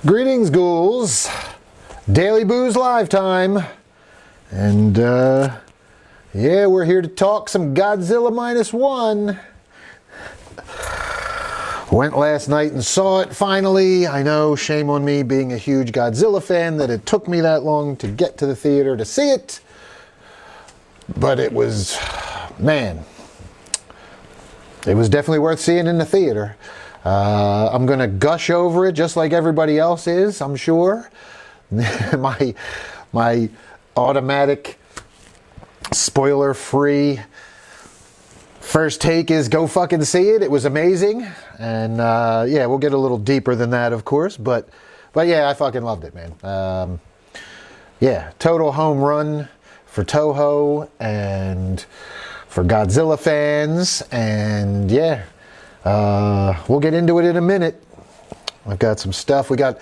Greetings, ghouls. Daily Booze Live time. And, yeah, we're here to talk some Godzilla Minus One. Went last night and saw it finally. I know, shame on me being a huge Godzilla fan that it took me that long to get to the theater to see it. But it was, man, it was definitely worth seeing in the theater. I'm going to gush over it just like everybody else is, I'm sure. my automatic, spoiler-free first take is go fucking see it. It was amazing. And yeah, we'll get a little deeper than that, of course. But yeah, I fucking loved it, man. Yeah, total home run for Toho and for Godzilla fans. And yeah, we'll get into it in a minute. I've got some stuff. We got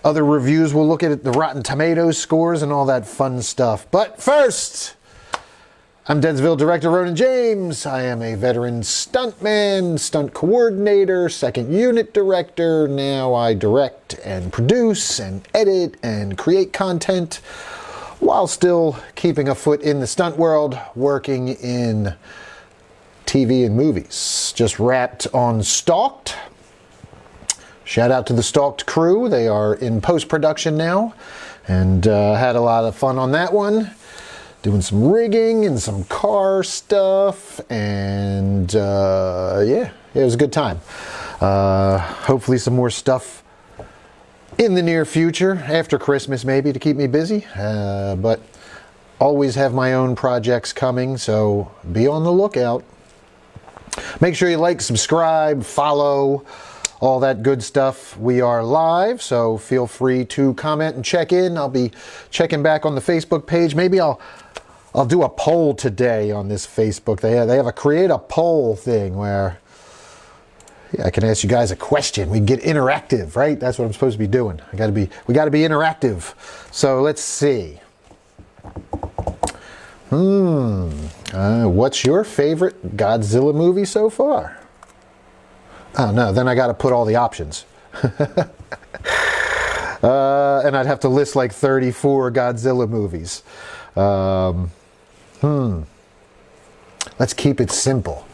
other reviews. We'll look at the Rotten Tomatoes scores and all that fun stuff. But first, I'm Deadsville director Ronin James. I am a veteran stuntman, stunt coordinator, second unit director. Now I direct and produce and edit and create content while still keeping a foot in the stunt world, working in TV and movies. Just wrapped on Stalked. Shout out to the Stalked crew. They are in post-production now, and had a lot of fun on that one. Doing some rigging and some car stuff, and yeah, it was a good time. Hopefully some more stuff in the near future, after Christmas maybe, to keep me busy. But always have my own projects coming, so be on the lookout. Make sure you like, subscribe, follow, all that good stuff. We are live, so feel free to comment and check in. I'll be checking back on the Facebook page. Maybe I'll do a poll today on this Facebook. They have a create a poll thing where, yeah, I can ask you guys a question. We can get interactive, right? That's what I'm supposed to be doing. We got to be interactive. So let's see. What's your favorite Godzilla movie so far? Oh no, then I got to put all the options. And I'd have to list like 34 Godzilla movies. Let's keep it simple.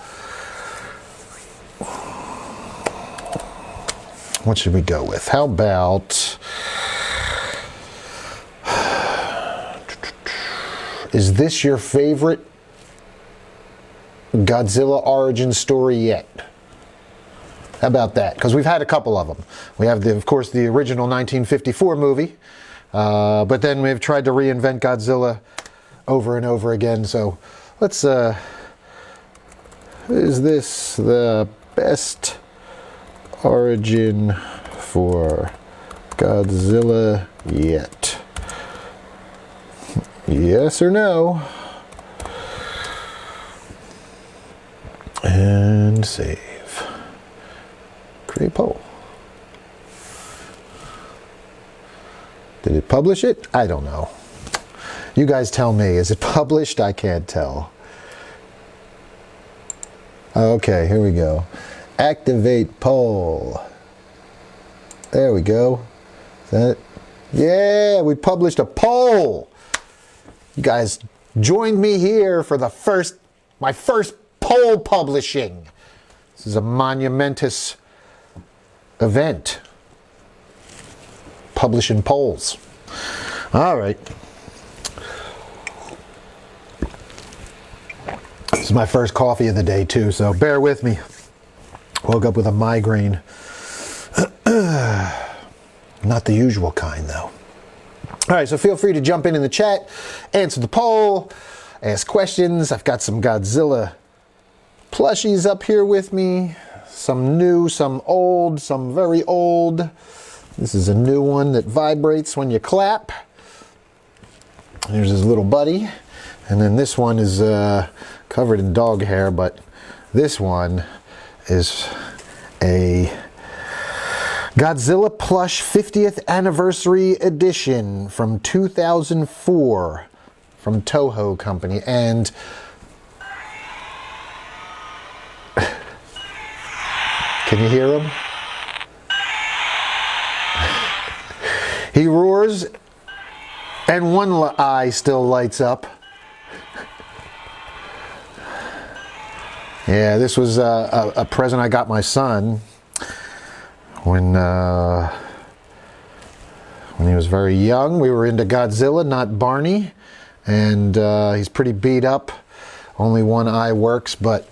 What should we go with? How about, is this your favorite Godzilla origin story yet? How about that? Because we've had a couple of them. We have, of course, the original 1954 movie, but then we've tried to reinvent Godzilla over and over again. So let's, is this the best origin for Godzilla yet? Yes or no? And save. Create poll. Did it publish it? I don't know. You guys tell me. Is it published? I can't tell. Okay, here we go. Activate poll. There we go. Is that it? Yeah, we published a poll. You guys joined me here for my first poll publishing. This is a monumentous event. Publishing polls. All right. This is my first coffee of the day too, so bear with me. Woke up with a migraine. Not the usual kind though. All right, so feel free to jump in the chat, answer the poll, ask questions. I've got some Godzilla plushies up here with me. Some new, some old, some very old. This is a new one that vibrates when you clap. Here's his little buddy. And then this one is covered in dog hair, but this one is a Godzilla Plush 50th Anniversary Edition from 2004 from Toho Company. And can you hear him? He roars, and one eye still lights up. Yeah, this was a present I got my son when he was very young. We were into Godzilla, not Barney, and he's pretty beat up. Only one eye works, but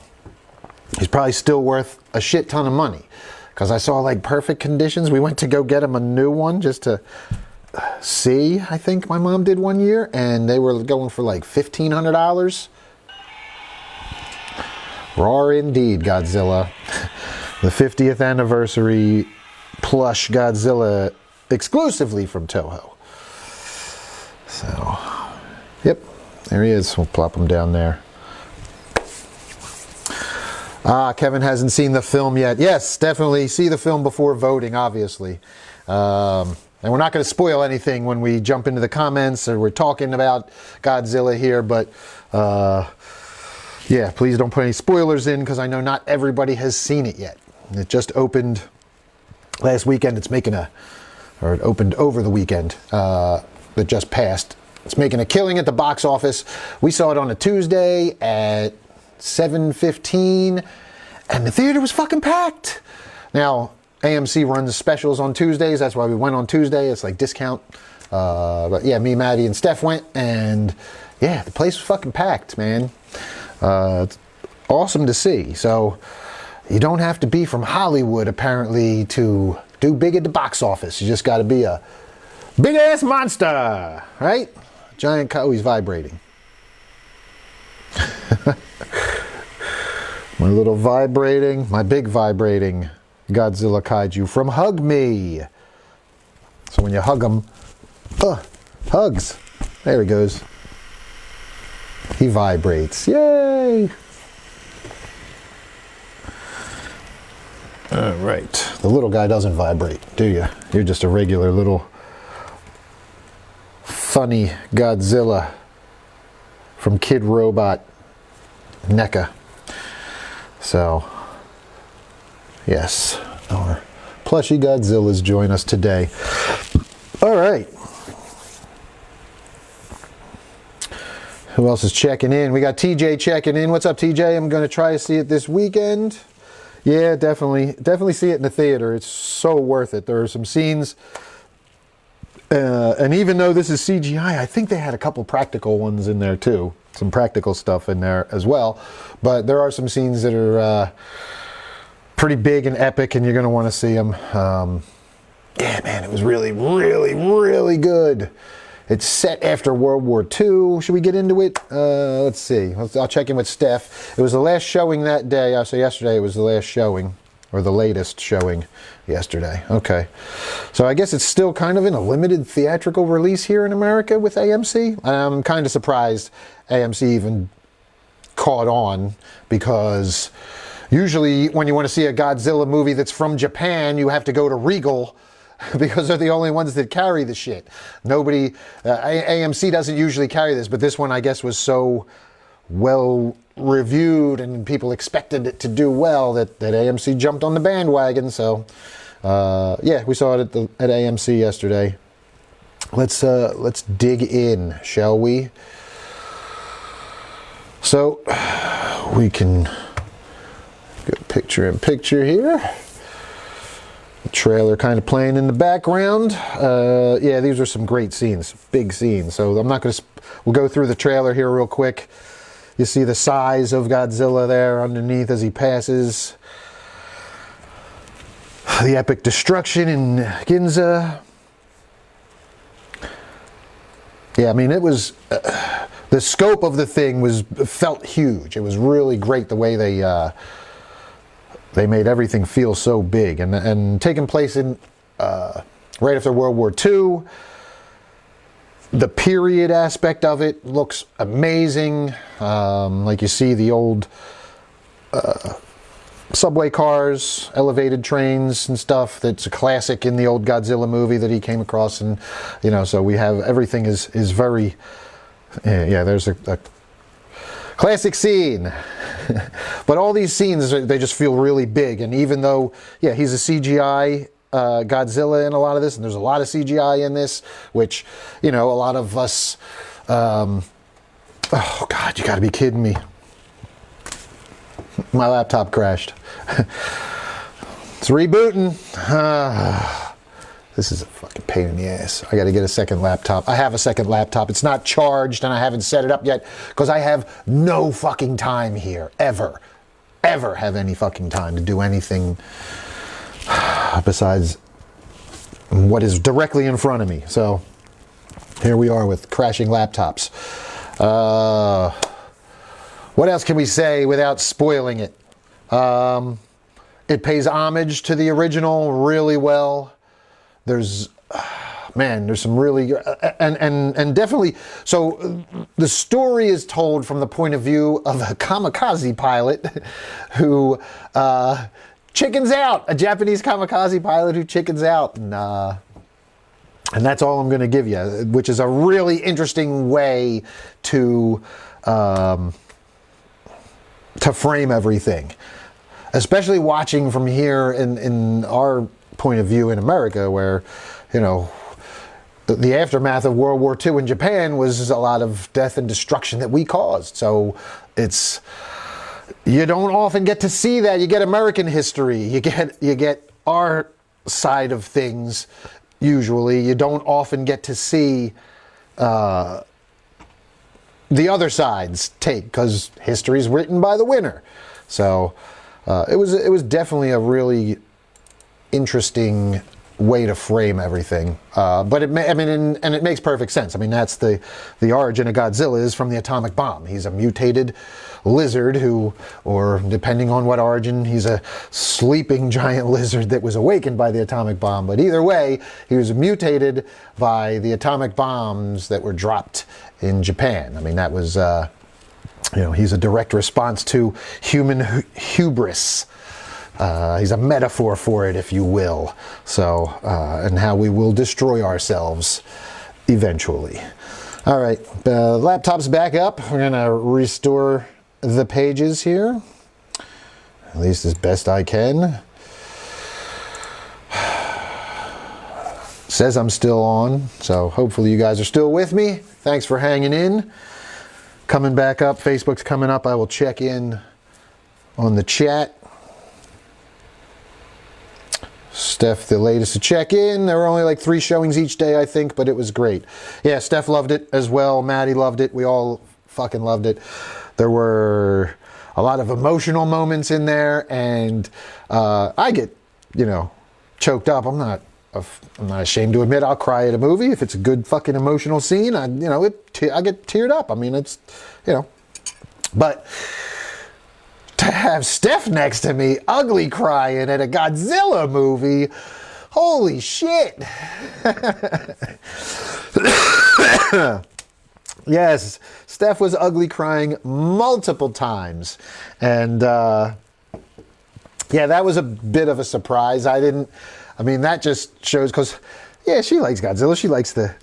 he's probably still worth a shit ton of money, because I saw like perfect conditions. We went to go get him a new one just to see. I think my mom did one year, and they were going for like $1,500. Raw indeed, Godzilla. The 50th anniversary plush Godzilla exclusively from Toho. So, yep, there he is. We'll plop him down there. Kevin hasn't seen the film yet. Yes, definitely see the film before voting, obviously. And we're not going to spoil anything when we jump into the comments or we're talking about Godzilla here, but yeah, please don't put any spoilers in, because I know not everybody has seen it yet. It just opened last weekend. It opened over the weekend that just passed. It's making a killing at the box office. We saw it on a Tuesday at 7:15, and the theater was fucking packed. Now, AMC runs specials on Tuesdays. That's why we went on Tuesday. It's like discount. But yeah, me, Maddie, and Steph went, and yeah, the place was fucking packed, man. It's awesome to see. So you don't have to be from Hollywood, apparently, to do big at the box office. You just got to be a big ass monster, right? Giant cow. Oh, he's vibrating. My big vibrating Godzilla kaiju from Hug Me. So when you hug him, hugs. There he goes. He vibrates. Yay! All right. The little guy doesn't vibrate, do you? You're just a regular little funny Godzilla from Kid Robot NECA. So, yes, our plushy Godzillas join us today. All right. Who else is checking in? We got TJ checking in. What's up, TJ? I'm going to try to see it this weekend. Yeah, definitely see it in the theater. It's so worth it. There are some scenes, and even though this is CGI, I think they had a couple practical ones in there too. Some practical stuff in there as well. But there are some scenes that are pretty big and epic, and you're going to want to see them. Yeah, man, it was really, really, really good. It's set after World War II. Should we get into it? Let's see. I'll check in with Steph. It was the last showing that day. So yesterday it was the last showing, or the latest showing yesterday. Okay. So I guess it's still kind of in a limited theatrical release here in America with AMC. I'm kind of surprised AMC even caught on, because usually when you want to see a Godzilla movie that's from Japan, you have to go to Regal, because they're the only ones that carry the shit. Nobody, AMC doesn't usually carry this, but this one I guess was so well reviewed and people expected it to do well that AMC jumped on the bandwagon. So yeah, we saw it at AMC yesterday. Let's dig in, shall we? So we can go picture in picture here. The trailer kind of playing in the background. Yeah, these are some great scenes, big scenes. So I'm not going to, we'll go through the trailer here real quick. You see the size of Godzilla there underneath as he passes. The epic destruction in Ginza. Yeah, I mean, it was, the scope of the thing felt huge. It was really great the way they made everything feel so big, and taking place in right after World War II. The period aspect of it looks amazing. Like you see the old subway cars, elevated trains and stuff. That's a classic in the old Godzilla movie that he came across, and you know, so we have everything is very yeah. There's a classic scene. But all these scenes, they just feel really big. And even though, yeah, he's a CGI Godzilla in a lot of this, and there's a lot of CGI in this, which, you know, a lot of us, oh God, you gotta be kidding me. My laptop crashed. It's rebooting. This is a fucking pain in the ass. I gotta get a second laptop. I have a second laptop. It's not charged and I haven't set it up yet because I have no fucking time here, ever have any fucking time to do anything besides what is directly in front of me. So here we are with crashing laptops. What else can we say without spoiling it? It pays homage to the original really well. There's, man, there's some really, and definitely, so the story is told from the point of view of a kamikaze pilot who chickens out, a Japanese kamikaze pilot who chickens out, and that's all I'm going to give you, which is a really interesting way to frame everything, especially watching from here in our point of view in America, where, you know, the aftermath of World War II in Japan was a lot of death and destruction that we caused. So it's, you don't often get to see that. You get American history, you get our side of things. Usually you don't often get to see the other side's take, because history is written by the winner. So it was definitely a really interesting way to frame everything, but it makes perfect sense. I mean, that's the origin of Godzilla is from the atomic bomb. He's a mutated lizard who, or depending on what origin, he's a sleeping giant lizard that was awakened by the atomic bomb. But either way, he was mutated by the atomic bombs that were dropped in Japan. I mean, that was, you know, he's a direct response to human hubris. He's a metaphor for it, if you will. So, and how we will destroy ourselves eventually. All right, laptop's back up. We're gonna restore the pages here, at least as best I can. Says I'm still on, so hopefully you guys are still with me. Thanks for hanging in. Coming back up, Facebook's coming up. I will check in on the chat. Steph, the latest to check in. There were only like 3 showings each day, I think, but it was great. Yeah, Steph loved it as well. Maddie loved it. We all fucking loved it. There were a lot of emotional moments in there, and I get, you know, choked up. I'm not ashamed to admit I'll cry at a movie if it's a good fucking emotional scene. I get teared up. I mean, it's, you know, but to have Steph next to me, ugly crying at a Godzilla movie, holy shit. Yes, Steph was ugly crying multiple times. And yeah, that was a bit of a surprise. I mean, that just shows, because, yeah, she likes Godzilla. She likes the,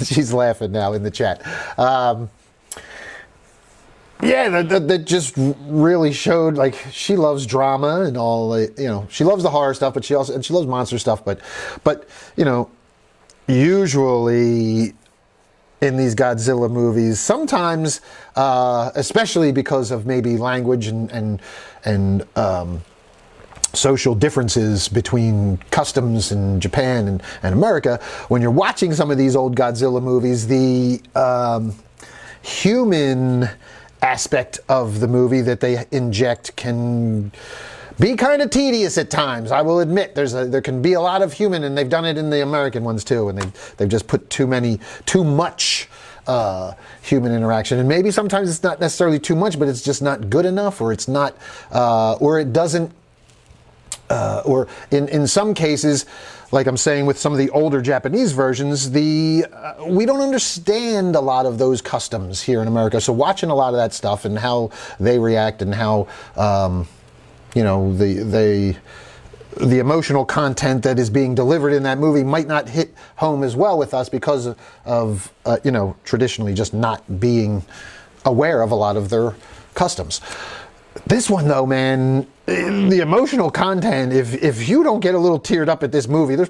she's laughing now in the chat. Yeah, that just really showed, like, she loves drama and all, you know, she loves the horror stuff, but she loves monster stuff, but, you know, usually in these Godzilla movies, sometimes, especially because of maybe language and social differences between customs in Japan and America, when you're watching some of these old Godzilla movies, the human aspect of the movie that they inject can be kind of tedious at times. I will admit there can be a lot of human, and they've done it in the American ones too, and they've just put too much human interaction, and maybe sometimes it's not necessarily too much, but it's just not good enough, or it's not, or it doesn't, or in some cases, like I'm saying with some of the older Japanese versions, we don't understand a lot of those customs here in America. So watching a lot of that stuff and how they react and how, you know, the emotional content that is being delivered in that movie might not hit home as well with us because of you know, traditionally just not being aware of a lot of their customs. This one though, man, the emotional content, if you don't get a little teared up at this movie,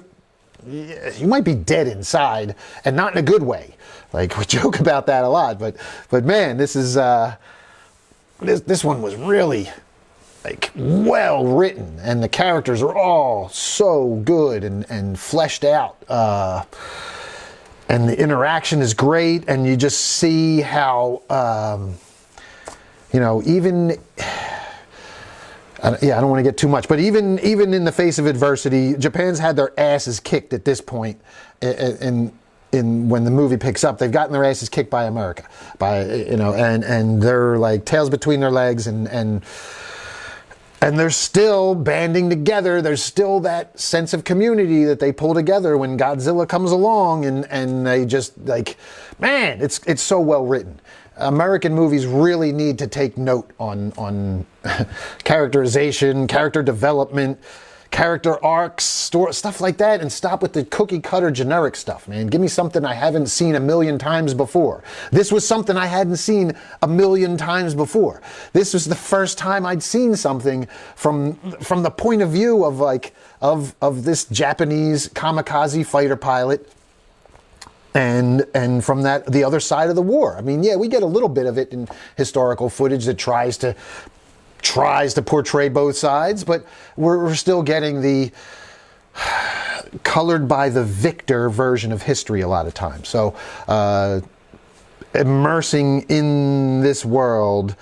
you might be dead inside, and not in a good way. Like, we joke about that a lot, but man, this is this one was really like well written, and the characters are all so good and fleshed out, and the interaction is great, and you just see how you know, even yeah, I don't want to get too much, but even in the face of adversity, Japan's had their asses kicked at this point. In when the movie picks up, they've gotten their asses kicked by America, you know, and they're like tails between their legs, and they're still banding together. There's still that sense of community that they pull together when Godzilla comes along, and they just like, man, it's so well written. American movies really need to take note on characterization, character development, character arcs, stuff like that, and stop with the cookie cutter generic stuff, man. Give me something I haven't seen a million times before. This was something I hadn't seen a million times before. This was the first time I'd seen something from the point of view of like of this Japanese kamikaze fighter pilot. And from the other side of the war. I mean, yeah, we get a little bit of it in historical footage that tries to portray both sides, but we're still getting the colored by the victor version of history a lot of times. So immersing in this world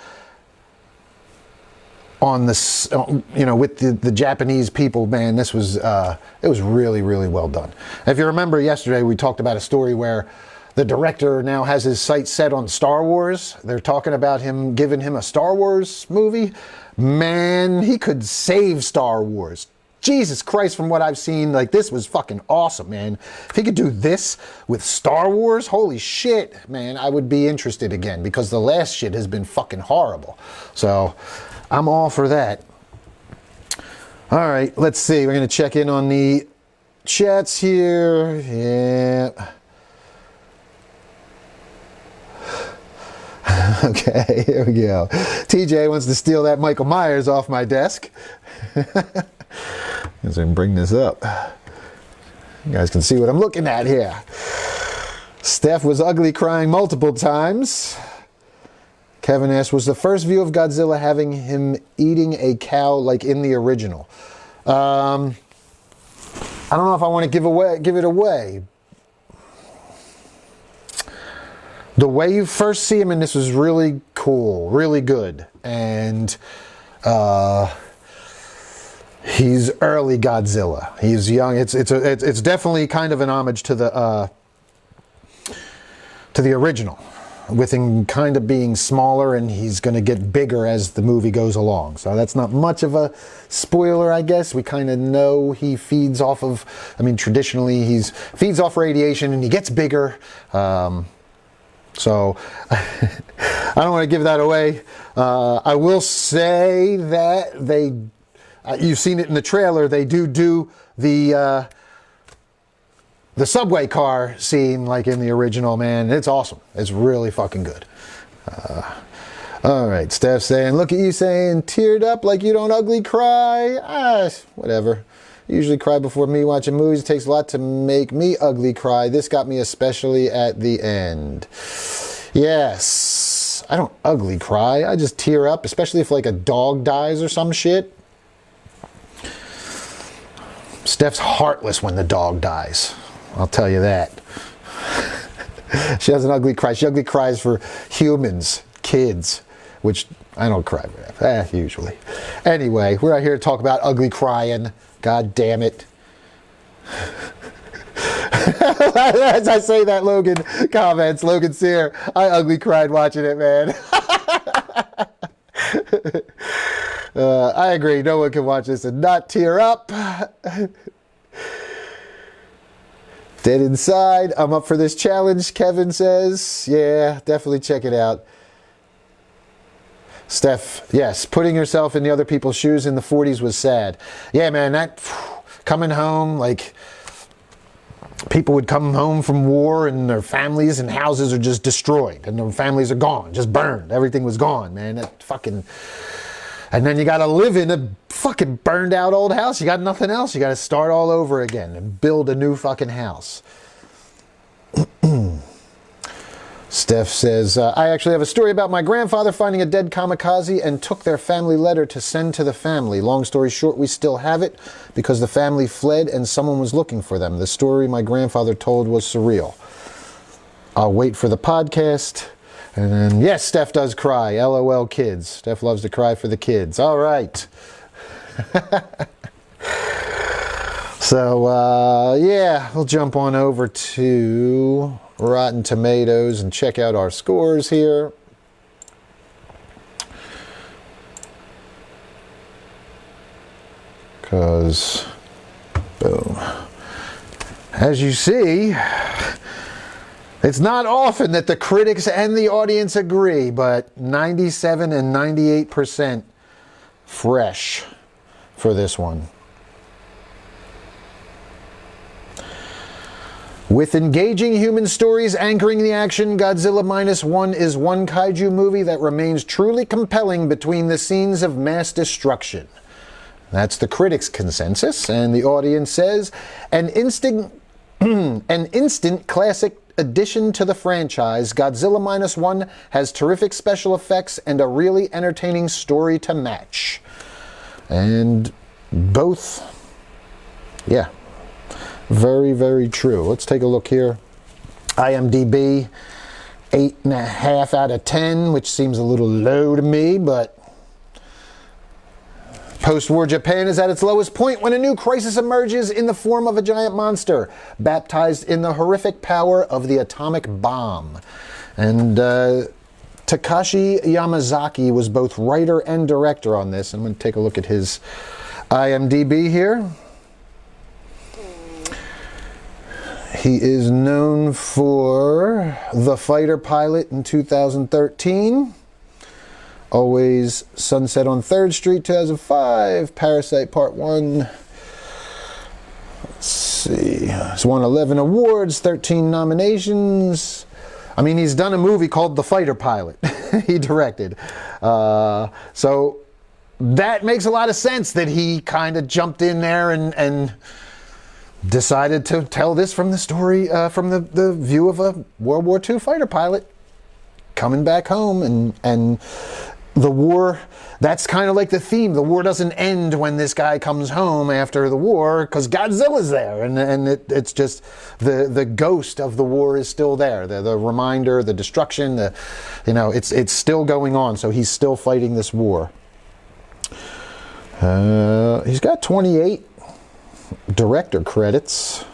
on this, you know, with the Japanese people, man, this was it was really, really well done. If you remember yesterday, we talked about a story where the director now has his sights set on Star Wars. They're talking about him giving him a Star Wars movie. Man, he could save Star Wars. Jesus Christ, from what I've seen, like, this was fucking awesome, man. If he could do this with Star Wars, holy shit, man, I would be interested again, because the last shit has been fucking horrible. So I'm all for that. All right, let's see. We're going to check in on the chats here. Yeah. Okay, here we go. TJ wants to steal that Michael Myers off my desk. As I bring this up, you guys can see what I'm looking at here. Steph was ugly crying multiple times. Kevin asked, was the first view of Godzilla having him eating a cow like in the original? I don't know if I want to give it away. The way you first see him in this was really cool, really good, and he's early Godzilla. He's young. It's definitely kind of an homage to the original, with him kind of being smaller, and he's going to get bigger as the movie goes along. So that's not much of a spoiler, I guess. We kind of know he feeds off of, I mean, traditionally he feeds off radiation, and he gets bigger. So I don't want to give that away. I will say that you've seen it in the trailer, they do the subway car scene like in the original, man. It's awesome. It's really fucking good. All right, Steph saying, look at you saying teared up like you don't ugly cry. Whatever. I usually cry before me watching movies. It takes a lot to make me ugly cry. This got me especially at the end. Yes, I don't ugly cry. I just tear up, especially if like a dog dies or some shit. Steph's heartless when the dog dies. I'll tell you that. She doesn't ugly cry. She ugly cries for humans, kids, which I don't cry for, usually. Anyway, we're out here to talk about ugly crying. God damn it. As I say that, Logan comments, Logan Sear, I ugly cried watching it, man. I agree. No one can watch this and not tear up. Dead inside. I'm up for this challenge, Kevin says. Yeah, definitely check it out. Steph, yes, putting yourself in the other people's shoes in the 40s was sad. Yeah, man, that coming home, like, people would come home from war and their families and houses are just destroyed and their families are gone, just burned. Everything was gone, man. That fucking, And then you got to live in a fucking burned out old house. You got nothing else. You got to start all over again and build a new fucking house. Steph says, I actually have a story about my grandfather finding a dead kamikaze and took their family letter to send to the family. Long story short, we still have it because the family fled and someone was looking for them. The story my grandfather told was surreal. I'll wait for the podcast. And then, yes, Steph does cry. LOL kids. Steph loves to cry for the kids. All right. So, yeah, we'll jump on over to Rotten Tomatoes and check out our scores here. Because, boom. As you see, it's not often that the critics and the audience agree, but 97 and 98% fresh for this one. With engaging human stories anchoring the action, Godzilla Minus One is one kaiju movie that remains truly compelling between the scenes of mass destruction. That's the critics' consensus, and the audience says, an instant classic addition to the franchise, Godzilla Minus One has terrific special effects and a really entertaining story to match. And both, yeah. Very, very true. Let's take a look here. IMDb, 8.5 out of 10, which seems a little low to me, but post-war Japan is at its lowest point when a new crisis emerges in the form of a giant monster, baptized in the horrific power of the atomic bomb. And Takashi Yamazaki was both writer and director on this. I'm going to take a look at his IMDb here. He is known for The Fighter Pilot in 2013, Always Sunset on 3rd Street 2005, Parasite Part 1. Let's see, he's won 11 awards, 13 nominations. I mean, he's done a movie called The Fighter Pilot. He directed. So that makes a lot of sense that he kind of jumped in there and decided to tell this from the story, from the view of a World War II fighter pilot coming back home. And the war, that's kind of like the theme. The war doesn't end when this guy comes home after the war because Godzilla's there. And it's just the ghost of the war is still there. The reminder, the destruction, it's still going on. So he's still fighting this war. He's got 28 director credits.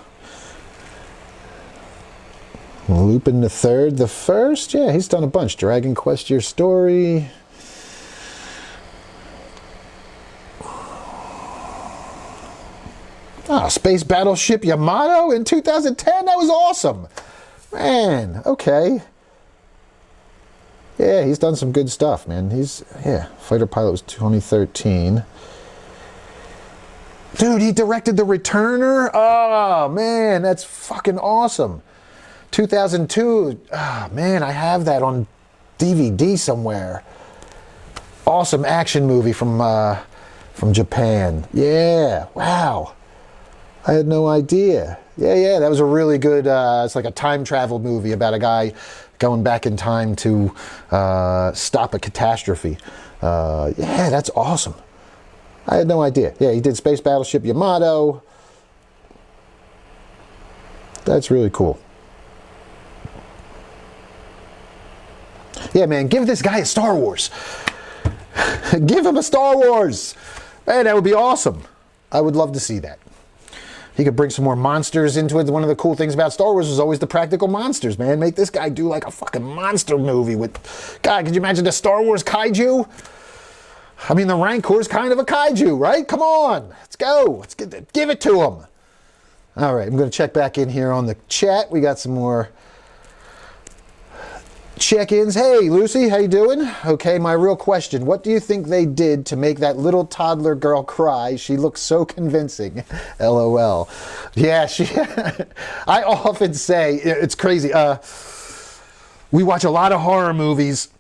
Lupin the Third, the First. Yeah, he's done a bunch. Dragon Quest, Your Story. Space Battleship Yamato in 2010. That was awesome. Man, okay. Yeah, he's done some good stuff, man. Fighter Pilot was 2013. Dude, he directed The Returner? Oh, man, that's fucking awesome. 2002, man, I have that on DVD somewhere. Awesome action movie from Japan. Yeah, wow. I had no idea. Yeah, that was a really good, it's like a time travel movie about a guy going back in time to stop a catastrophe. Yeah, that's awesome. I had no idea. Yeah, he did Space Battleship Yamato. That's really cool. Yeah, man, give this guy a Star Wars. Give him a Star Wars. Man, that would be awesome. I would love to see that. He could bring some more monsters into it. One of the cool things about Star Wars was always the practical monsters, man. Make this guy do like a fucking monster movie with... God, could you imagine the Star Wars kaiju? I mean, the Rancor's kind of a kaiju, right? Come on, let's go. Let's give it to him. All right, I'm going to check back in here on the chat. We got some more check-ins. Hey, Lucy, how you doing? Okay, my real question. What do you think they did to make that little toddler girl cry? She looks so convincing. LOL. Yeah, I often say, it's crazy. We watch a lot of horror movies.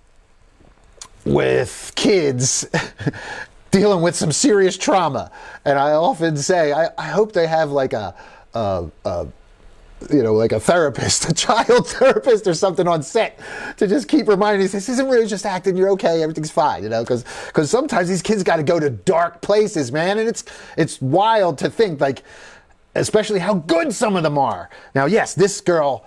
with kids dealing with some serious trauma. And I often say, I hope they have like a like a therapist, a child therapist or something on set to just keep reminding us, this isn't really just acting, you're okay, everything's fine, because sometimes these kids got to go to dark places, man, and it's wild to think, like, especially how good some of them are. Now, yes, this girl,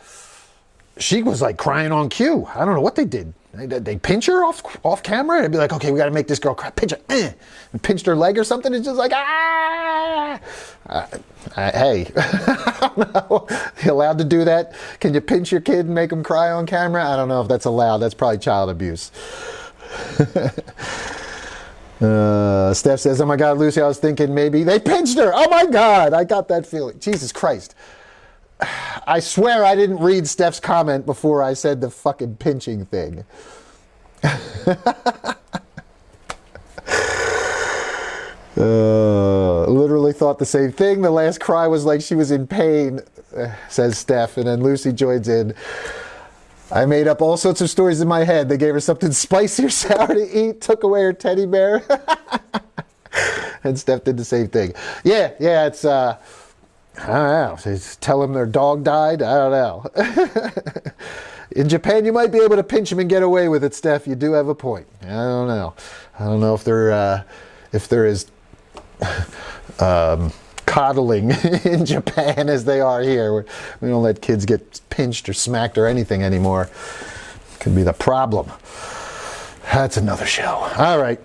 she was like crying on cue. I don't know what they did. They pinch her off camera and be like, okay, we got to make this girl cry. Pinch her, and pinched her leg or something. It's just like, hey, I don't know. You allowed to do that? Can you pinch your kid and make him cry on camera? I don't know if that's allowed. That's probably child abuse. Steph says, oh my God, Lucy, I was thinking maybe they pinched her. Oh my God, I got that feeling. Jesus Christ. I swear I didn't read Steph's comment before I said the fucking pinching thing. Literally thought the same thing. The last cry was like she was in pain, says Steph, and then Lucy joins in. I made up all sorts of stories in my head. They gave her something spicy or sour to eat, took away her teddy bear. And Steph did the same thing. Yeah, it's I don't know. Tell them their dog died? I don't know. In Japan, you might be able to pinch them and get away with it, Steph. You do have a point. I don't know. I don't know if there is coddling in Japan as they are here. We don't let kids get pinched or smacked or anything anymore. Could be the problem. That's another show. All right.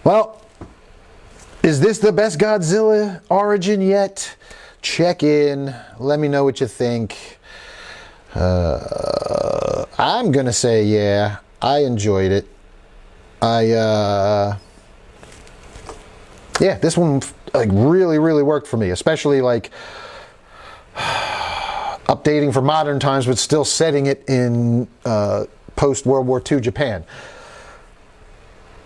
Well, is this the best Godzilla origin yet? Check in. Let me know what you think. I'm going to say, yeah, I enjoyed it. Yeah, this one like really, really worked for me, especially like updating for modern times, but still setting it in post-World War II Japan.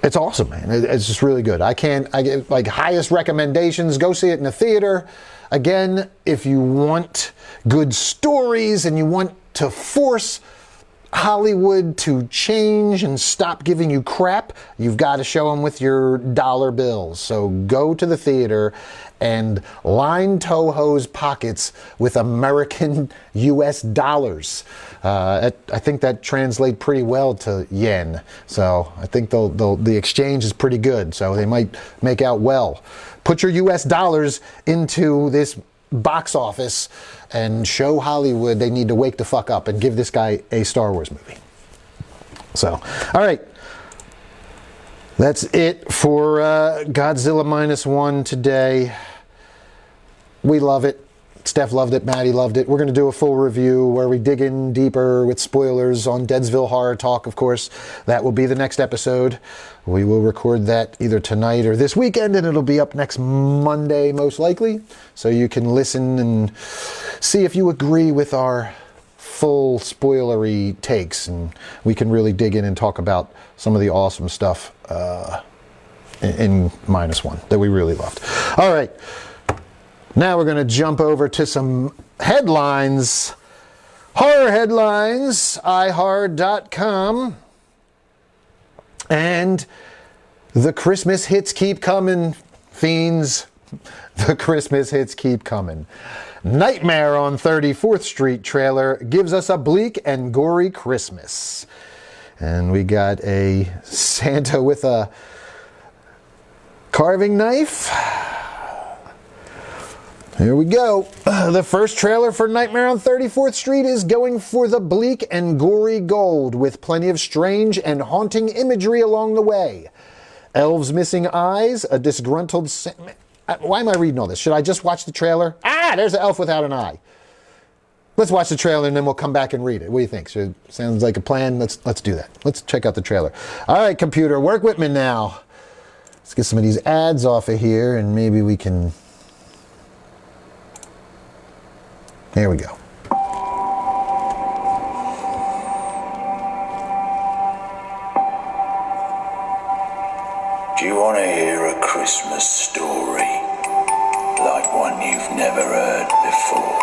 It's awesome, man. It's just really good. I get like highest recommendations. Go see it in the theater. Again, if you want good stories and you want to force Hollywood to change and stop giving you crap, you've got to show them with your dollar bills. So go to the theater and line Toho's pockets with American US dollars. I think that translates pretty well to yen. So I think the exchange is pretty good. So they might make out well. Put your US dollars into this box office and show Hollywood they need to wake the fuck up and give this guy a Star Wars movie. So, all right. That's it for Godzilla Minus One today. We love it. Steph loved it. Maddie loved it. We're going to do a full review where we dig in deeper with spoilers on Deadsville Horror Talk, of course. That will be the next episode. We will record that either tonight or this weekend, and it'll be up next Monday, most likely. So you can listen and see if you agree with our full spoilery takes, and we can really dig in and talk about some of the awesome stuff in Minus One that we really loved. All right. Now we're going to jump over to some headlines. Horror headlines, ihorror.com. And the Christmas hits keep coming, fiends. The Christmas hits keep coming. Nightmare on 34th Street trailer gives us a bleak and gory Christmas. And we got a Santa with a carving knife. Here we go. The first trailer for Nightmare on 34th Street is going for the bleak and gory gold with plenty of strange and haunting imagery along the way. Elves missing eyes, a disgruntled... Why am I reading all this? Should I just watch the trailer? There's an elf without an eye. Let's watch the trailer and then we'll come back and read it. What do you think? Sounds like a plan. Let's do that. Let's check out the trailer. All right, computer, work with me now. Let's get some of these ads off of here and maybe we can... Here we go. Do you want to hear a Christmas story like one you've never heard before?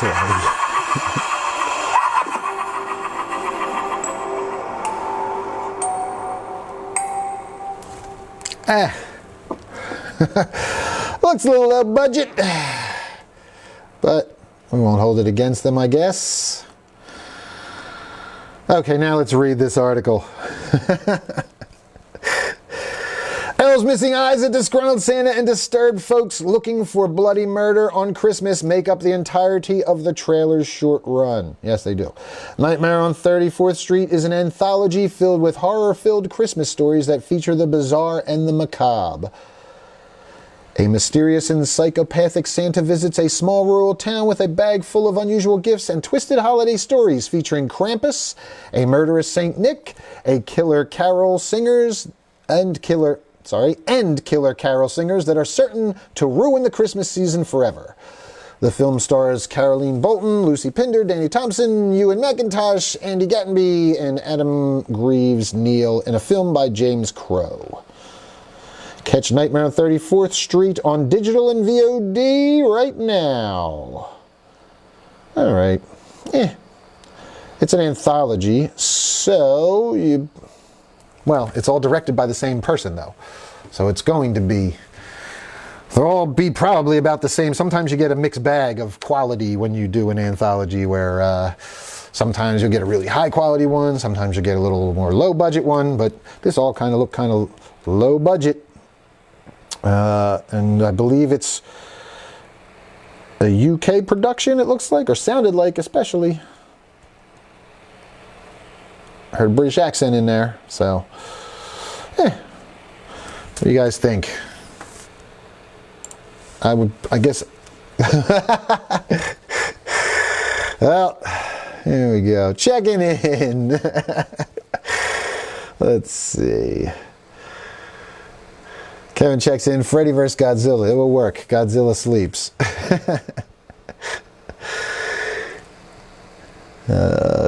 right. Looks a little low budget, but we won't hold it against them, I guess. Okay, now let's read this article. Elves missing eyes, a disgruntled Santa, and disturbed folks looking for bloody murder on Christmas make up the entirety of the trailer's short run. Yes, they do. Nightmare on 34th Street is an anthology filled with horror-filled Christmas stories that feature the bizarre and the macabre. A mysterious and psychopathic Santa visits a small rural town with a bag full of unusual gifts and twisted holiday stories featuring Krampus, a murderous Saint Nick, a killer carol singers, and killer carol singers that are certain to ruin the Christmas season forever. The film stars Caroline Bolton, Lucy Pinder, Danny Thompson, Ewan McIntosh, Andy Gattenby, and Adam Greaves Neal in a film by James Crow. Catch Nightmare on 34th Street on digital and VOD right now. All right. It's an anthology, so well, it's all directed by the same person, though. So it's going to be, they'll all be probably about the same. Sometimes you get a mixed bag of quality when you do an anthology where sometimes you'll get a really high quality one, sometimes you get a little more low budget one, but this all kind of look kind of low budget. And I believe it's a UK production, it looks like, or sounded like, especially. I heard a British accent in there, so. What do you guys think? I guess. Well, here we go. Checking in. Let's see. Kevin checks in, Freddy vs. Godzilla. It will work. Godzilla sleeps.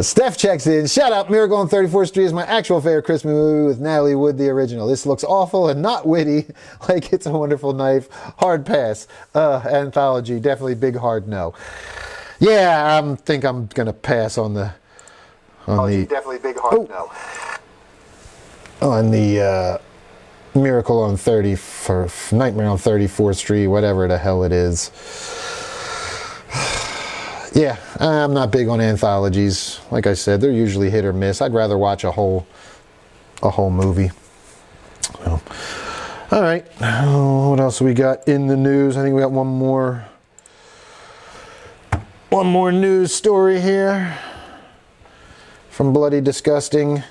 Steph checks in, shout out, Miracle on 34th Street is my actual favorite Christmas movie with Natalie Wood, the original. This looks awful and not witty, like It's a Wonderful Knife. Hard pass. Anthology, definitely big hard no. Yeah, I think I'm going to pass on the... definitely big hard no. On the... Miracle on Nightmare on 34th Street, whatever the hell it is. Yeah, I'm not big on anthologies. Like I said, they're usually hit or miss. I'd rather watch a whole movie. So, all right, what else we got in the news? I think we got one more news story here from Bloody Disgusting.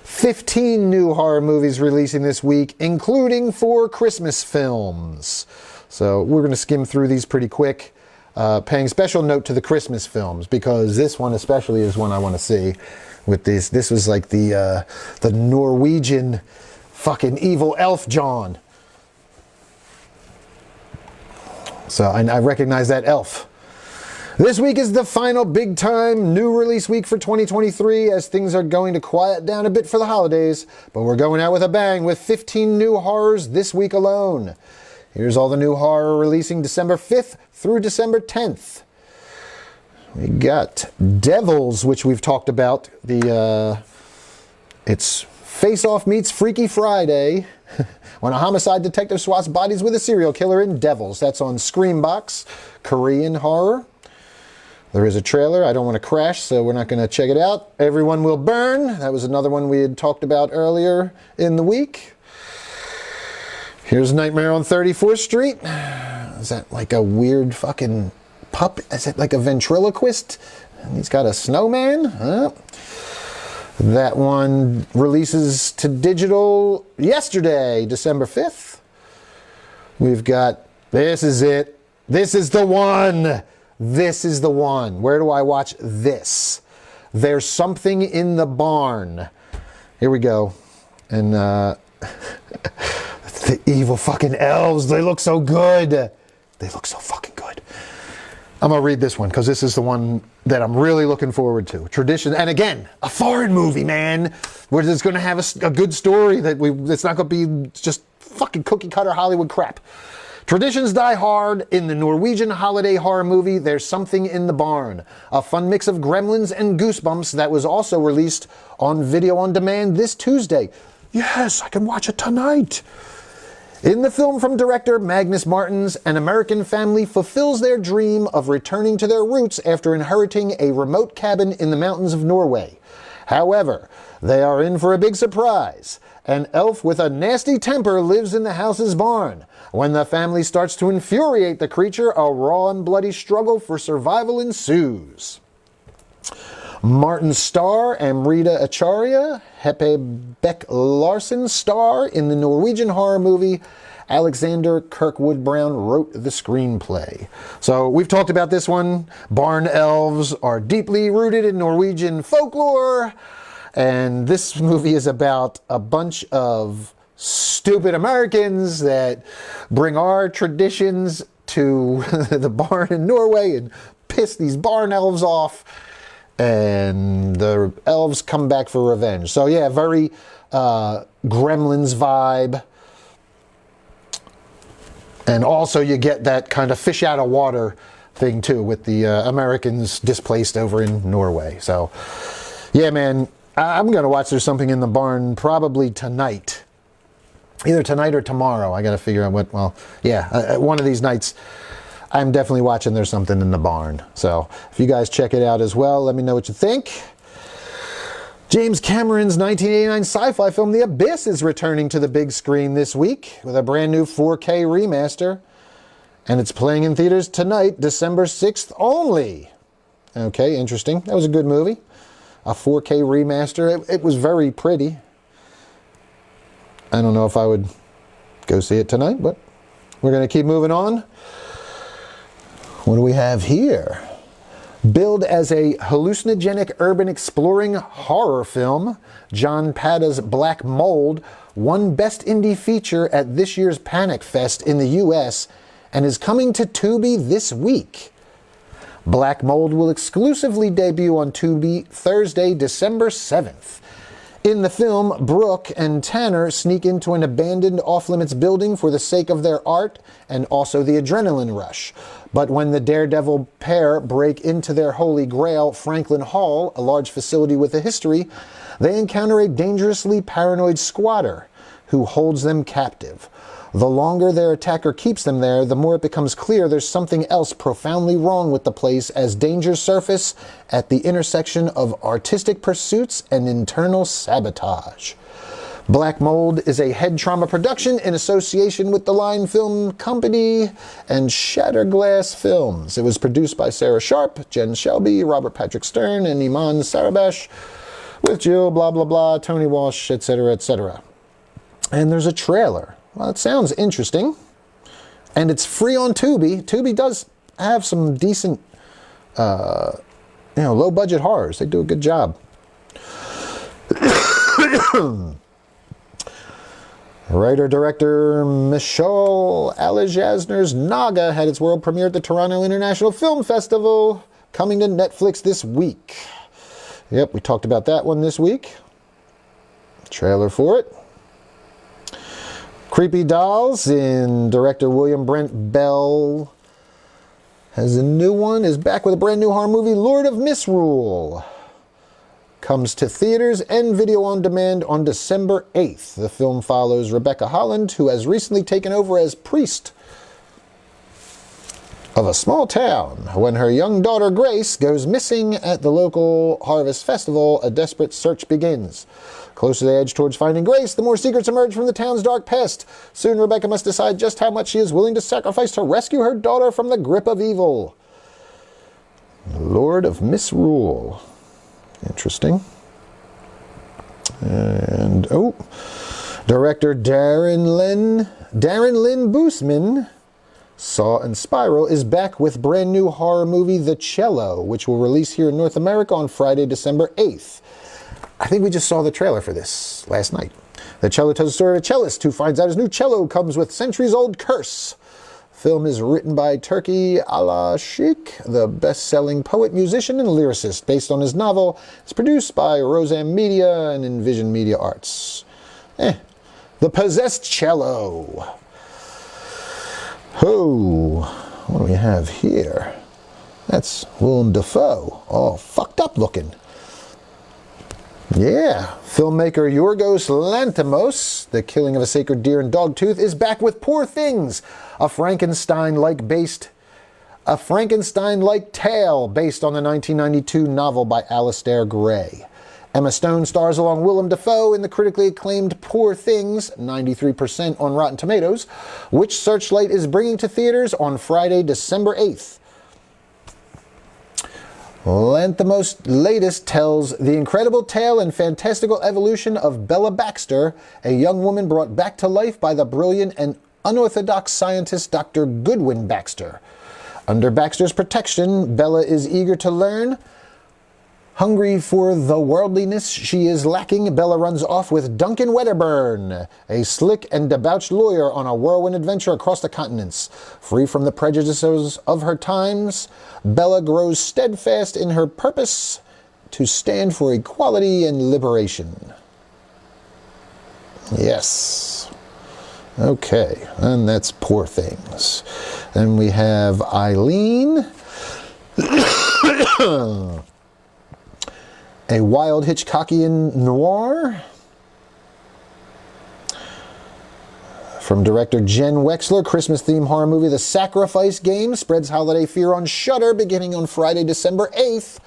15 new horror movies releasing this week, including 4 Christmas films. So we're going to skim through these pretty quick, paying special note to the Christmas films, because this one especially is one I want to see. With this was like the Norwegian fucking evil elf John. So I recognize that elf. This week is the final big-time new release week for 2023, as things are going to quiet down a bit for the holidays, but we're going out with a bang with 15 new horrors this week alone. Here's all the new horror releasing December 5th through December 10th. We got Devils, which we've talked about. It's Face Off meets Freaky Friday, when a homicide detective swaps bodies with a serial killer in Devils. That's on Screambox, Korean horror. There is a trailer. I don't want to crash, so we're not going to check it out. Everyone Will Burn. That was another one we had talked about earlier in the week. Here's Nightmare on 34th Street. Is that like a weird fucking pup? Is it like a ventriloquist? And he's got a snowman? Huh? That one releases to digital yesterday, December 5th. We've got, this is it. This is the one. This is the one. Where do I watch this? There's Something in the Barn. Here we go. And the evil fucking elves. They look so good. They look so fucking good. I'm going to read this one because this is the one that I'm really looking forward to. Tradition. And again, a foreign movie, man. Where it's going to have a good story. It's not going to be just fucking cookie cutter Hollywood crap. Traditions die hard in the Norwegian holiday horror movie There's Something in the Barn, a fun mix of Gremlins and Goosebumps that was also released on video on demand this Tuesday. Yes, I can watch it tonight. In the film from director Magnus Martins, an American family fulfills their dream of returning to their roots after inheriting a remote cabin in the mountains of Norway. However, they are in for a big surprise. An elf with a nasty temper lives in the house's barn. When the family starts to infuriate the creature, a raw and bloody struggle for survival ensues. Martin star Amrita Acharya, Hepe Beck Larsen star in the Norwegian horror movie. Alexander Kirkwood Brown wrote the screenplay. So we've talked about this one. Barn elves are deeply rooted in Norwegian folklore. And this movie is about a bunch of stupid Americans that bring our traditions to the barn in Norway and piss these barn elves off. And the elves come back for revenge. So yeah, very Gremlins vibe. And also you get that kind of fish out of water thing too with the Americans displaced over in Norway. So yeah, man, I'm going to watch There's Something in the Barn probably tonight. Either tonight or tomorrow. I got to figure out what, well, yeah, one of these nights I'm definitely watching There's Something in the Barn. So if you guys check it out as well, let me know what you think. James Cameron's 1989 sci-fi film The Abyss is returning to the big screen this week with a brand new 4K remaster. And it's playing in theaters tonight, December 6th only. Okay, interesting. That was a good movie. A 4K remaster. It was very pretty. I don't know if I would go see it tonight, but we're going to keep moving on. What do we have here? Billed as a hallucinogenic urban exploring horror film, John Pada's Black Mold won Best Indie Feature at this year's Panic Fest in the US and is coming to Tubi this week. Black Mold will exclusively debut on Tubi Thursday, December 7th. In the film, Brooke and Tanner sneak into an abandoned off-limits building for the sake of their art and also the adrenaline rush. But when the daredevil pair break into their holy grail, Franklin Hall, a large facility with a history, they encounter a dangerously paranoid squatter who holds them captive. The longer their attacker keeps them there, the more it becomes clear there's something else profoundly wrong with the place as dangers surface at the intersection of artistic pursuits and internal sabotage. Black Mold is a head trauma production in association with the Line Film Company and Shatterglass Films. It was produced by Sarah Sharp, Jen Shelby, Robert Patrick Stern, and Iman Sarabash, with Jill, blah, blah, blah, Tony Walsh, etc., etc. And there's a trailer. Well, it sounds interesting. And it's free on Tubi. Tubi does have some decent, low-budget horrors. They do a good job. Writer-director Michal Alejazner's Naga had its world premiere at the Toronto International Film Festival, coming to Netflix this week. Yep, we talked about that one this week. Trailer for it. Creepy Dolls in director William Brent Bell has a new one, is back with a brand new horror movie, Lord of Misrule. Comes to theaters and video on demand on December 8th. The film follows Rebecca Holland, who has recently taken over as priest of a small town. When her young daughter Grace goes missing at the local harvest festival, a desperate search begins. Closer they edge towards finding Grace, the more secrets emerge from the town's dark past. Soon Rebecca must decide just how much she is willing to sacrifice to rescue her daughter from the grip of evil. Lord of Misrule. Interesting. And, director Darren Lynn Boosman, Saw and Spiral, is back with brand new horror movie The Cello, which will release here in North America on Friday, December 8th. I think we just saw the trailer for this last night. The Cello tells the story of a cellist who finds out his new cello comes with centuries-old curse. The film is written by Turki Alaşık, the best-selling poet, musician, and lyricist, based on his novel. It's produced by Roseanne Media and Envision Media Arts. The Possessed Cello. Oh, what do we have here? That's Willem Dafoe, all fucked up looking. Yeah, filmmaker Yorgos Lanthimos, The Killing of a Sacred Deer in Dogtooth, is back with Poor Things, a Frankenstein-like tale based on the 1992 novel by Alistair Gray. Emma Stone stars along Willem Dafoe in the critically acclaimed Poor Things, 93% on Rotten Tomatoes, which Searchlight is bringing to theaters on Friday, December 8th. Lanthimos' latest tells the incredible tale and fantastical evolution of Bella Baxter, a young woman brought back to life by the brilliant and unorthodox scientist Dr. Goodwin Baxter. Under Baxter's protection, Bella is eager to learn. Hungry for the worldliness she is lacking, Bella runs off with Duncan Wedderburn, a slick and debauched lawyer on a whirlwind adventure across the continents. Free from the prejudices of her times, Bella grows steadfast in her purpose to stand for equality and liberation. Yes. Okay, and that's Poor Things. Then we have Eileen. A wild Hitchcockian noir from director Jen Wexler. Christmas-themed horror movie The Sacrifice Game spreads holiday fear on Shudder beginning on Friday, December 8th.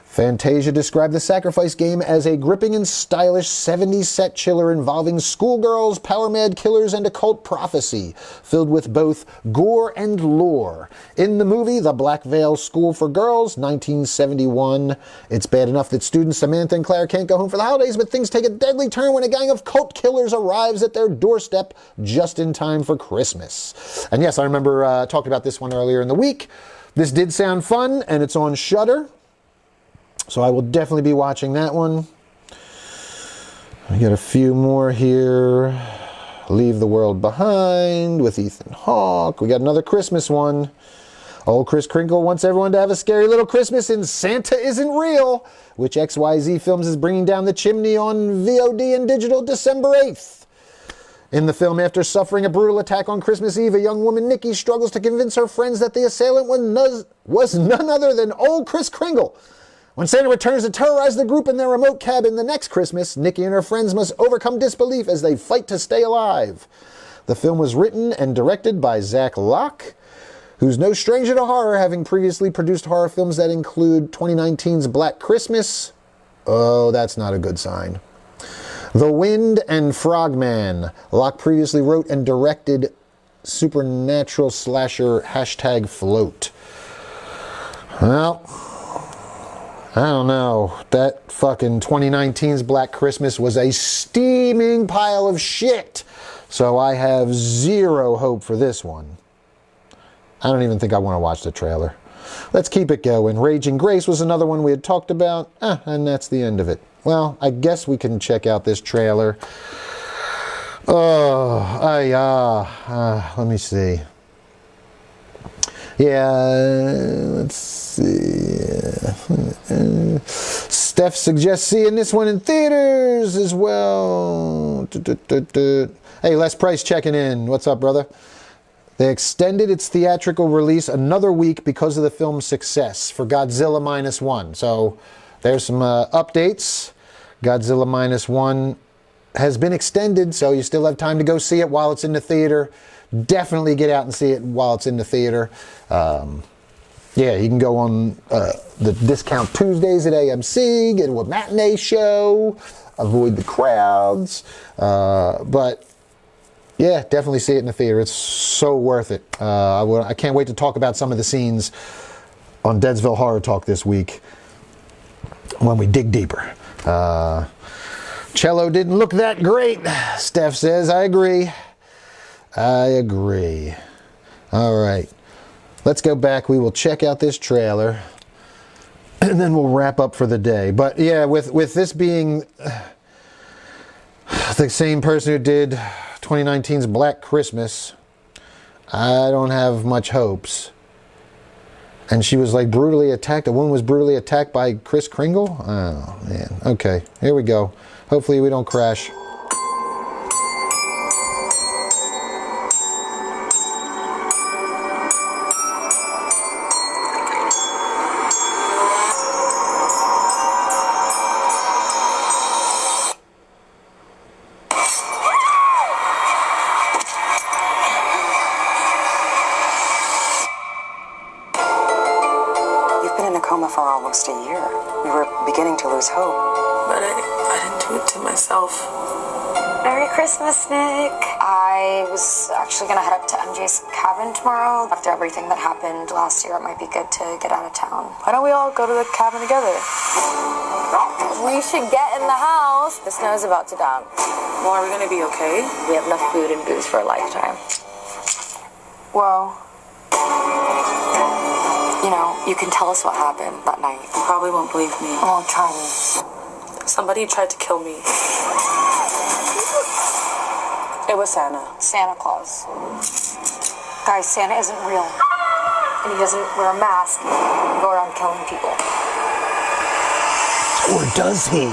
Fantasia described The Sacrifice Game as a gripping and stylish 70s set chiller involving schoolgirls, power-mad killers, and occult prophecy, filled with both gore and lore. In the movie, The Black Veil School for Girls, 1971, it's bad enough that students Samantha and Claire can't go home for the holidays, but things take a deadly turn when a gang of cult killers arrives at their doorstep just in time for Christmas. And yes, I remember talking about this one earlier in the week. This did sound fun, and it's on Shudder. So I will definitely be watching that one. We got a few more here. Leave the World Behind with Ethan Hawke. We got another Christmas one. Old Kris Kringle wants everyone to have a scary little Christmas and Santa Isn't Real, which XYZ Films is bringing down the chimney on VOD and digital December 8th. In the film, after suffering a brutal attack on Christmas Eve, a young woman, Nikki, struggles to convince her friends that the assailant was none other than old Kris Kringle. When Santa returns to terrorize the group in their remote cabin the next Christmas, Nikki and her friends must overcome disbelief as they fight to stay alive. The film was written and directed by Zach Locke, who's no stranger to horror, having previously produced horror films that include 2019's Black Christmas. Oh, that's not a good sign. The Wind and Frogman. Locke previously wrote and directed supernatural slasher #Float. Well, I don't know. That fucking 2019's Black Christmas was a steaming pile of shit. So I have zero hope for this one. I don't even think I want to watch the trailer. Let's keep it going. Raging Grace was another one we had talked about. And that's the end of it. Well, I guess we can check out this trailer. Let me see. Yeah, let's see. Steph suggests seeing this one in theaters as well. Hey, Les Price checking in. What's up, brother? They extended its theatrical release another week because of the film's success for Godzilla Minus One. So there's some updates. Godzilla Minus One has been extended, so you still have time to go see it while it's in the theater. Definitely get out and see it while it's in the theater. Yeah, you can go on the Discount Tuesdays at AMC, get to a matinee show, avoid the crowds. But yeah, definitely see it in the theater. It's so worth it. I can't wait to talk about some of the scenes on Deadsville Horror Talk this week when we dig deeper. Cello didn't look that great, Steph says. I agree. All right. Let's go back. We will check out this trailer and then we'll wrap up for the day. But yeah, with this being the same person who did 2019's Black Christmas, I don't have much hopes. And she was like brutally attacked. A woman was brutally attacked by Kris Kringle? Oh, man. Okay, here we go. Hopefully we don't crash. a coma for almost a year. We were beginning to lose hope. But I didn't do it to myself. Merry Christmas, Nick. I was actually gonna head up to MJ's cabin tomorrow. After everything that happened last year, it might be good to get out of town. Why don't we all go to the cabin together? We should get in the house. The snow's about to down. Well, are we gonna be okay? We have enough food and booze for a lifetime. Well, You know, you can tell us what happened that night. you probably won't believe me. Oh, try me. Somebody tried to kill me. It was Santa. Santa Claus. Guys, Santa isn't real. And he doesn't wear a mask and go around killing people. Or does he?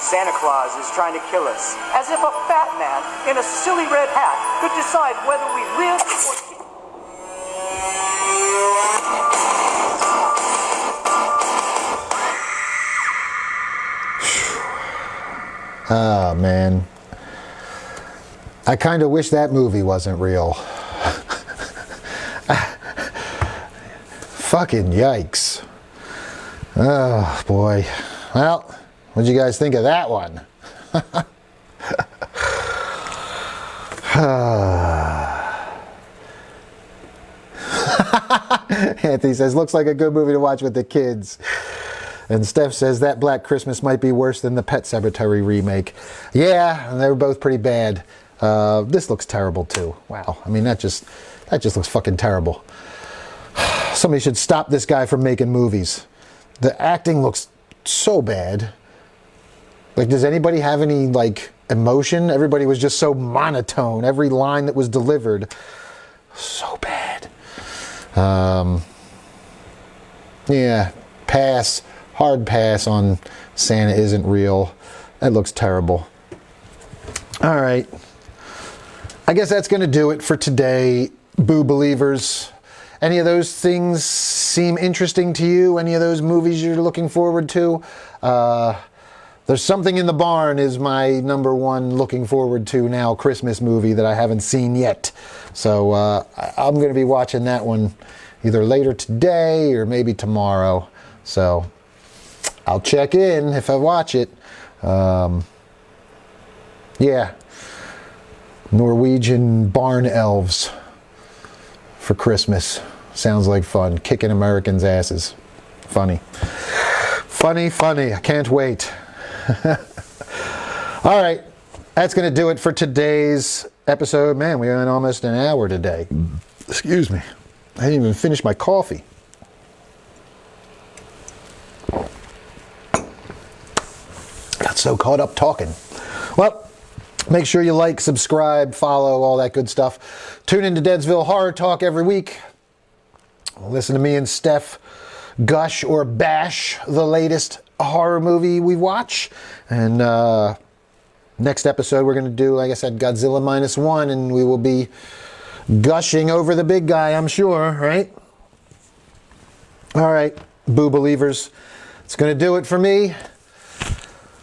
Santa Claus is trying to kill us. As if a fat man in a silly red hat could decide whether we live or... Oh, man. I kind of wish that movie wasn't real. Fucking yikes. Oh, boy. Well... What'd you guys think of that one? Anthony says, looks like a good movie to watch with the kids. And Steph says, that Black Christmas might be worse than the Pet Sematary remake. Yeah, they were both pretty bad. This looks terrible too. Wow. I mean, that just looks fucking terrible. Somebody should stop this guy from making movies. The acting looks so bad. Like, does anybody have any, like, emotion? Everybody was just so monotone. Every line that was delivered, so bad. Yeah, pass. Hard pass on Santa Isn't Real. That looks terrible. All right. I guess that's going to do it for today, Boo Believers. Any of those things seem interesting to you? Any of those movies you're looking forward to? There's Something in the Barn is my number one looking forward to now Christmas movie that I haven't seen yet. So I'm going to be watching that one either later today or maybe tomorrow. So I'll check in if I watch it. Yeah. Norwegian barn elves for Christmas. Sounds like fun. Kicking Americans' asses. Funny. Funny. I can't wait. All right, that's going to do it for today's episode. Man, we went almost an hour today. Excuse me. I didn't even finish my coffee. Got so caught up talking. Well, make sure you like, subscribe, follow, all that good stuff. Tune into Deadsville Horror Talk every week. Listen to me and Steph gush or bash the latest horror movie we watch. And next episode we're going to do, like I said, Godzilla Minus One, and we will be gushing over the big guy, I'm sure, right? All right, Boo Believers, it's going to do it for me.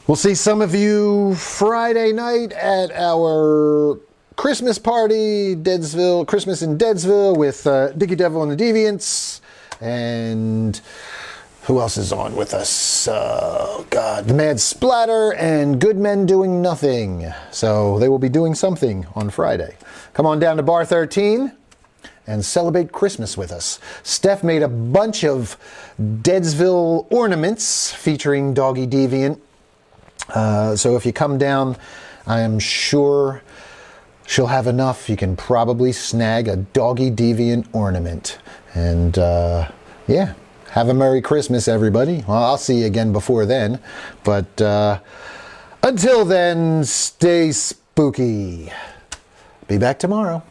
We'll see some of you Friday night at our Christmas party, Deadsville, Christmas in Deadsville with Dicky Devil and the Deviants, and who else is on with us? Oh, God. The Mad Splatter and Good Men Doing Nothing. So they will be doing something on Friday. Come on down to Bar 13 and celebrate Christmas with us. Steph made a bunch of Deadsville ornaments featuring Doggy Deviant. So if you come down, I am sure she'll have enough. You can probably snag a Doggy Deviant ornament. And yeah. Have a Merry Christmas, everybody. Well, I'll see you again before then. But until then, stay spooky. Be back tomorrow.